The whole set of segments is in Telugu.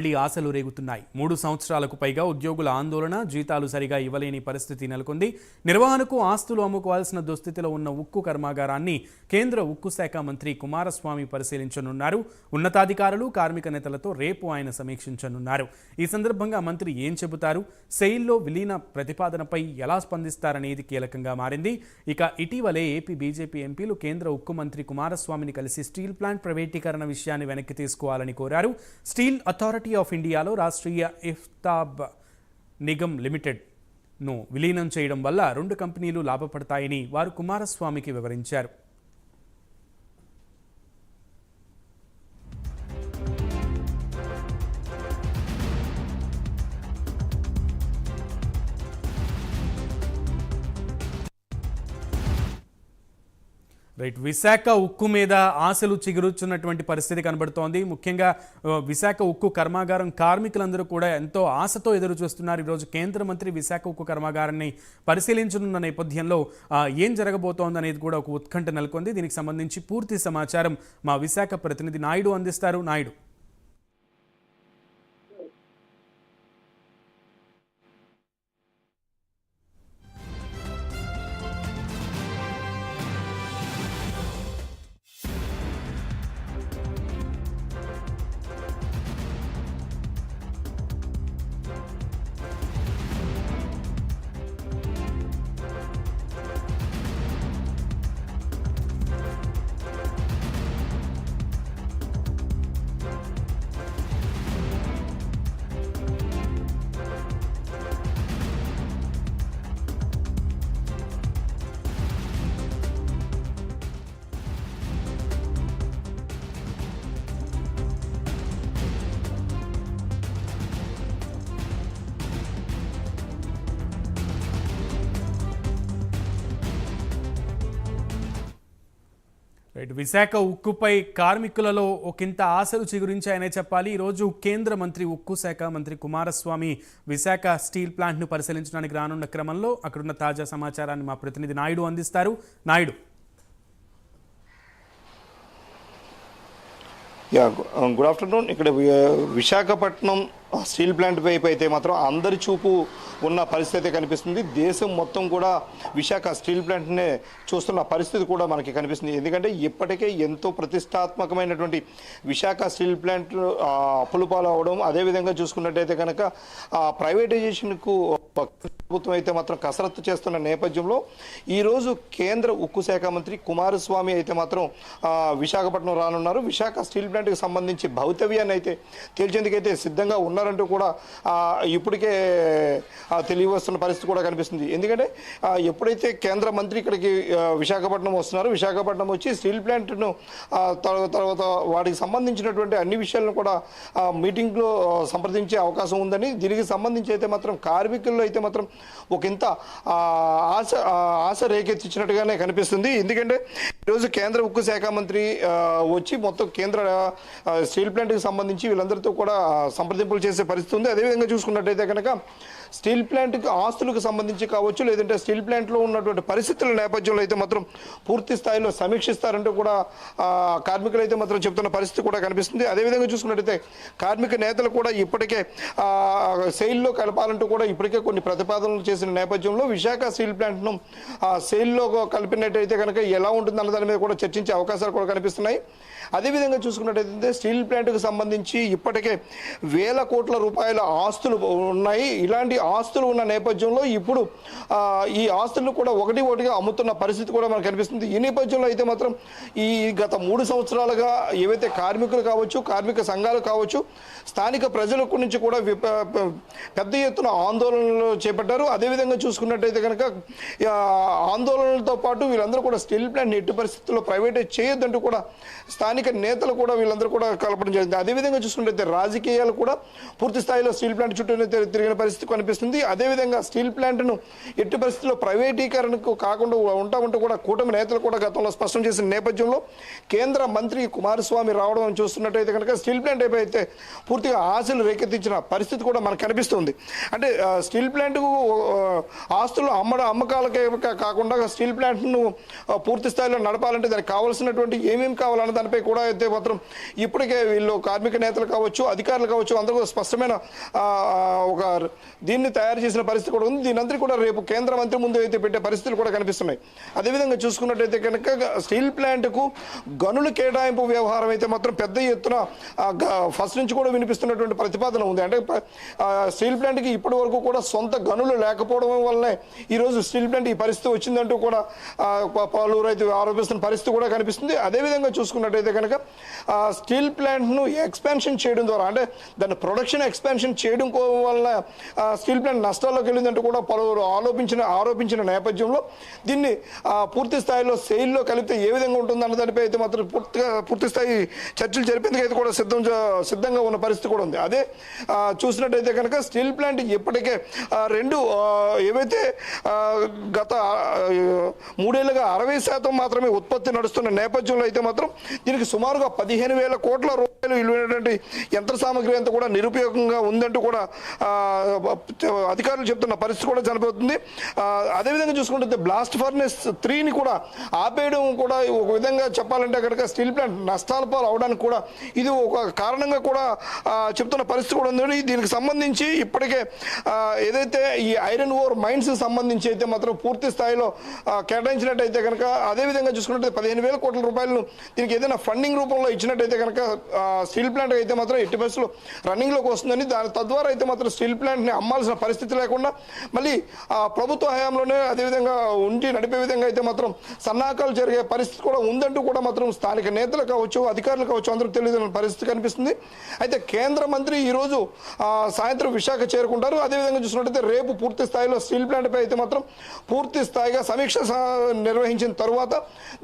మళ్లీ ఆశలు రేగుతున్నాయి. 3 సంవత్సరాలకు పైగా ఉద్యోగుల ఆందోళన, జీతాలు సరిగా ఇవ్వలేని పరిస్థితి నెలకొంది. నిర్వహణకు ఆస్తులు అమ్ముకోవాల్సిన దుస్థితిలో ఉన్న ఉక్కు కర్మాగారాన్ని కేంద్ర ఉక్కు శాఖ మంత్రి కుమారస్వామి పరిశీలించనున్నారు. ఉన్నతాధికారులు, కార్మిక నేతలతో రేపు ఆయన సమీక్షించనున్నారు. ఈ సందర్భంగా మంత్రి ఏం చెబుతారు, సెయిల్లో విలీన ప్రతిపాదనపై ఎలా స్పందిస్తారనేది కీలకంగా మారింది. ఇక ఇటీవలే ఏపీ బీజేపీ ఎంపీలు కేంద్ర ఉక్కు మంత్రి కుమారస్వామిని కలిసి స్టీల్ ప్లాంట్ ప్రైవేటీకరణ విషయాన్ని వెనక్కి తీసుకోవాలని కోరారు. స్టీల్ అథారిటీ ఆఫ్ ఇండియాలో రాష్ట్రీయ ఇఫ్తాబ్ నిగమ్ లిమిటెడ్ను విలీనం చేయడం వల్ల 2 కంపెనీలు లాభపడతాయని వారు కుమారస్వామికి వివరించారు. విశాఖ ఉక్కు మీద ఆశలు చిగురుచున్నటువంటి పరిస్థితి కనబడుతోంది. ముఖ్యంగా విశాఖ ఉక్కు కర్మాగారం కార్మికులందరూ కూడా ఎంతో ఆశతో ఎదురు చూస్తున్నారు. ఈరోజు కేంద్ర మంత్రి విశాఖ ఉక్కు కర్మాగారాన్ని పరిశీలించనున్న నేపథ్యంలో ఏం జరగబోతోంది అనేది కూడా ఒక ఉత్కంఠ నెలకొంది. దీనికి సంబంధించి పూర్తి సమాచారం మా విశాఖ ప్రతినిధి నాయుడు అందిస్తారు. నాయుడు, విశాఖ ఉక్కుపై కార్మికులలో ఒకంత ఆశలు చిగురించాయనే చెప్పాలి. ఈరోజు కేంద్ర మంత్రి ఉక్కు శాఖ మంత్రి కుమారస్వామి విశాఖ స్టీల్ ప్లాంట్ను పరిశీలించడానికి రానున్న క్రమంలో అక్కడున్న తాజా సమాచారాన్ని మా ప్రతినిధి నాయుడు అందిస్తారు. Naidu, good afternoon. ఇక్కడ విశాఖపట్నం స్టీల్ ప్లాంట్ వైపు అయితే మాత్రం అందరి చూపు ఉన్న పరిస్థితి కనిపిస్తుంది. దేశం మొత్తం కూడా విశాఖ స్టీల్ ప్లాంట్నే చూస్తున్న పరిస్థితి కూడా మనకి కనిపిస్తుంది. ఎందుకంటే ఇప్పటికే ఎంతో ప్రతిష్టాత్మకమైనటువంటి విశాఖ స్టీల్ ప్లాంట్ అప్పులు పాలు అవడం, అదేవిధంగా చూసుకున్నట్టయితే కనుక ప్రైవేటైజేషన్కు ప్రభుత్వం అయితే మాత్రం కసరత్తు చేస్తున్న నేపథ్యంలో ఈరోజు కేంద్ర ఉక్కు శాఖ మంత్రి కుమారస్వామి అయితే మాత్రం విశాఖపట్నం రానున్నారు. విశాఖ స్టీల్ ప్లాంట్కి సంబంధించి భవితవ్యాన్ని అయితే తేల్చేందుకైతే సిద్ధంగా ఉన్నారంటూ కూడా ఇప్పటికే తెలియవస్తున్న పరిస్థితి కూడా కనిపిస్తుంది. ఎందుకంటే ఎప్పుడైతే కేంద్ర మంత్రి ఇక్కడికి విశాఖపట్నం వస్తున్నారో, విశాఖపట్నం వచ్చి స్టీల్ ప్లాంట్ను తర్వాత వాటికి సంబంధించినటువంటి అన్ని విషయాలను కూడా మీటింగ్లో సంప్రదించే అవకాశం ఉందని, దీనికి సంబంధించి అయితే మాత్రం కార్మికుల్లో అయితే మాత్రం ఒకంత ఆశ రేకెత్తించినట్టుగానే కనిపిస్తుంది. ఎందుకంటే ఈరోజు కేంద్ర ఉక్కు శాఖ మంత్రి వచ్చి మొత్తం కేంద్ర స్టీల్ ప్లాంట్కి సంబంధించి వీళ్ళందరితో కూడా సంప్రదింపులు చేసే పరిస్థితి ఉంది. అదేవిధంగా చూసుకున్నట్టయితే కనుక స్టీల్ ప్లాంట్కి ఆస్తులకు సంబంధించి కావచ్చు, లేదంటే స్టీల్ ప్లాంట్లో ఉన్నటువంటి పరిస్థితుల నేపథ్యంలో అయితే మాత్రం పూర్తి స్థాయిలో సమీక్షిస్తారంటూ కూడా కార్మికులు అయితే మాత్రం చెప్తున్న పరిస్థితి కూడా కనిపిస్తుంది. అదేవిధంగా చూసుకున్నట్టయితే కార్మిక నేతలు కూడా ఇప్పటికే సెయిల్లో కలపాలంటూ కూడా ఇప్పటికే కొన్ని ప్రతిపాదనలు చేసిన నేపథ్యంలో విశాఖ స్టీల్ ప్లాంట్ను సెయిల్లో కలిపినట్టయితే కనుక ఎలా ఉంటుందన్న దాని మీద కూడా చర్చించే అవకాశాలు కూడా కనిపిస్తున్నాయి. అదేవిధంగా చూసుకున్నట్టయితే స్టీల్ ప్లాంట్కు సంబంధించి ఇప్పటికే వేల కోట్ల రూపాయల ఆస్తులు ఉన్నాయి. ఇలాంటి ఆస్తులు ఉన్న నేపథ్యంలో ఇప్పుడు ఈ ఆస్తులను కూడా ఒకటిగా అమ్ముతున్న పరిస్థితి కూడా మనకు కనిపిస్తుంది. ఈ నేపథ్యంలో అయితే మాత్రం ఈ గత 3 సంవత్సరాలుగా ఏవైతే కార్మికులు కావచ్చు, కార్మిక సంఘాలు కావచ్చు, స్థానిక ప్రజల నుంచి కూడా పెద్ద ఎత్తున ఆందోళనలు చేపట్టారు. అదేవిధంగా చూసుకున్నట్టయితే కనుక ఆందోళనలతో పాటు వీళ్ళందరూ కూడా స్టీల్ ప్లాంట్ ఎట్టి పరిస్థితుల్లో ప్రైవేటైజ్ చేయొద్దంటూ కూడా స్థానిక నేతలు కూడా వీళ్ళందరూ కూడా కలపడం జరిగింది. అదేవిధంగా చూసుకుంటే రాజకీయాలు కూడా పూర్తి స్థాయిలో స్టీల్ ప్లాంట్ చుట్టూ తిరిగిన పరిస్థితి కనిపిస్తుంది. అదేవిధంగా స్టీల్ ప్లాంట్ను ఎట్టి పరిస్థితుల్లో ప్రైవేటీకరణకు కాకుండా ఉంటామంటూ కూడా కూటమి నేతలు కూడా గతంలో స్పష్టం చేసిన నేపథ్యంలో కేంద్ర మంత్రి కుమారస్వామి రావడం చూస్తున్నట్టయితే కనుక స్టీల్ ప్లాంట్ అయితే పూర్తిగా ఆశలు రేకెత్తించిన పరిస్థితి కూడా మనకు కనిపిస్తుంది. అంటే స్టీల్ ప్లాంట్కు ఆస్తులు అమ్మకాలకే కాకుండా స్టీల్ ప్లాంట్ను పూర్తి స్థాయిలో నడపాలంటే దానికి కావాల్సినటువంటి ఏమేమి కావాలన్న దానిపై కూడా అయితే మాత్రం ఇప్పటికే వీళ్ళు కార్మిక నేతలు కావచ్చు, అధికారులు కావచ్చు, అందరూ కూడా స్పష్టమైన ఒక దీన్ని తయారు చేసిన పరిస్థితి కూడా ఉంది. దీని అందరికీ కూడా రేపు కేంద్ర మంత్రి ముందు అయితే పెట్టే పరిస్థితులు కూడా కనిపిస్తున్నాయి. అదేవిధంగా చూసుకున్నట్టయితే కనుక స్టీల్ ప్లాంట్కు గనుల కేటాయింపు వ్యవహారం అయితే మాత్రం పెద్ద ఎత్తున ఫస్ట్ నుంచి కూడా వినిపిస్తున్నటువంటి ప్రతిపాదన ఉంది. అంటే స్టీల్ ప్లాంట్కి ఇప్పటి వరకు కూడా సొంత గనులు లేకపోవడం వల్లనే ఈరోజు స్టీల్ ప్లాంట్ ఈ పరిస్థితి వచ్చిందంటూ కూడా పలువురు అయితే ఆరోపిస్తున్న పరిస్థితి కూడా కనిపిస్తుంది. అదేవిధంగా చూసుకున్నట్టయితే కనుక స్టీల్ ప్లాంట్ను ఎక్స్పాన్షన్ చేయడం ద్వారా, అంటే దాని ప్రొడక్షన్ ఎక్స్పాన్షన్ చేయడం వల్ల స్టీల్ ప్లాంట్ నష్టాల్లోకి వెళ్ళిందంటూ కూడా పలువురు ఆరోపించిన నేపథ్యంలో దీన్ని పూర్తి స్థాయిలో సెయిల్లో కలిపితే ఏ విధంగా ఉంటుంది అన్న దానిపై అయితే మాత్రం పూర్తి స్థాయి చర్చలు జరిపేందుకు అయితే కూడా సిద్ధంగా ఉన్న పరిస్థితి కూడా ఉంది. అదే చూసినట్టయితే కనుక స్టీల్ ప్లాంట్ ఇప్పటికే రెండు ఏవైతే గత 3 ఏళ్లుగా 60% మాత్రమే ఉత్పత్తి నడుస్తున్న నేపథ్యంలో అయితే మాత్రం దీనికి సుమారుగా 15,000 కోట్ల రూపాయలు విలువైనటువంటి యంత్ర సామగ్రి అంతా కూడా నిరుపయోగంగా ఉందంటూ కూడా అధికారులు చెప్తున్న పరిస్థితి కూడా చనిపోతుంది. అదేవిధంగా చూసుకుంటే బ్లాస్ట్ ఫర్నెస్ 3ని కూడా ఆపేయడం కూడా ఒక విధంగా చెప్పాలంటే కనుక స్టీల్ ప్లాంట్ నష్టాల పాలు అవడానికి కూడా ఇది ఒక కారణంగా కూడా చెప్తున్న పరిస్థితి కూడా ఉంది. దీనికి సంబంధించి ఇప్పటికే ఏదైతే ఈ ఐరన్ ఓర్ మైన్స్ సంబంధించి అయితే మాత్రం పూర్తి స్థాయిలో కేటాయించినట్టయితే కనుక, అదేవిధంగా చూసుకున్నట్లయితే 15,000 కోట్ల రూపాయలను దీనికి ఏదైనా ఫండింగ్ రూపంలో ఇచ్చినట్టయితే కనుక స్టీల్ ప్లాంట్ అయితే మాత్రం ఎట్టి పరిస్థితుల్లో రన్నింగ్లోకి వస్తుందని, తద్వారా అయితే మాత్రం స్టీల్ ప్లాంట్ని అమ్మాల్సిన పరిస్థితి లేకుండా మళ్ళీ ప్రభుత్వ హయాంలోనే అదేవిధంగా నడిపే విధంగా అయితే మాత్రం సన్నాహాలు జరిగే పరిస్థితి కూడా ఉందంటూ కూడా మాత్రం స్థానిక నేతలు కావచ్చు, అధికారులు కావచ్చు, అందరూ తెలియని పరిస్థితి కనిపిస్తుంది. అయితే కేంద్ర మంత్రి ఈరోజు సాయంత్రం విశాఖ చేరుకుంటారు. అదేవిధంగా చూసినట్టయితే రేపు పూర్తి స్థాయిలో స్టీల్ ప్లాంట్పై అయితే మాత్రం పూర్తి స్థాయిగా సమీక్ష నిర్వహించిన తరువాత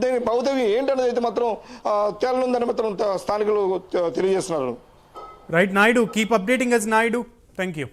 దీని భౌతవ్యం ఏంటనేది అయితే మాత్రం తేలనుందని మాత్రం స్థానికులు తెలియజేస్తున్నారు. Right Naidu, keep updating us Naidu. Thank you.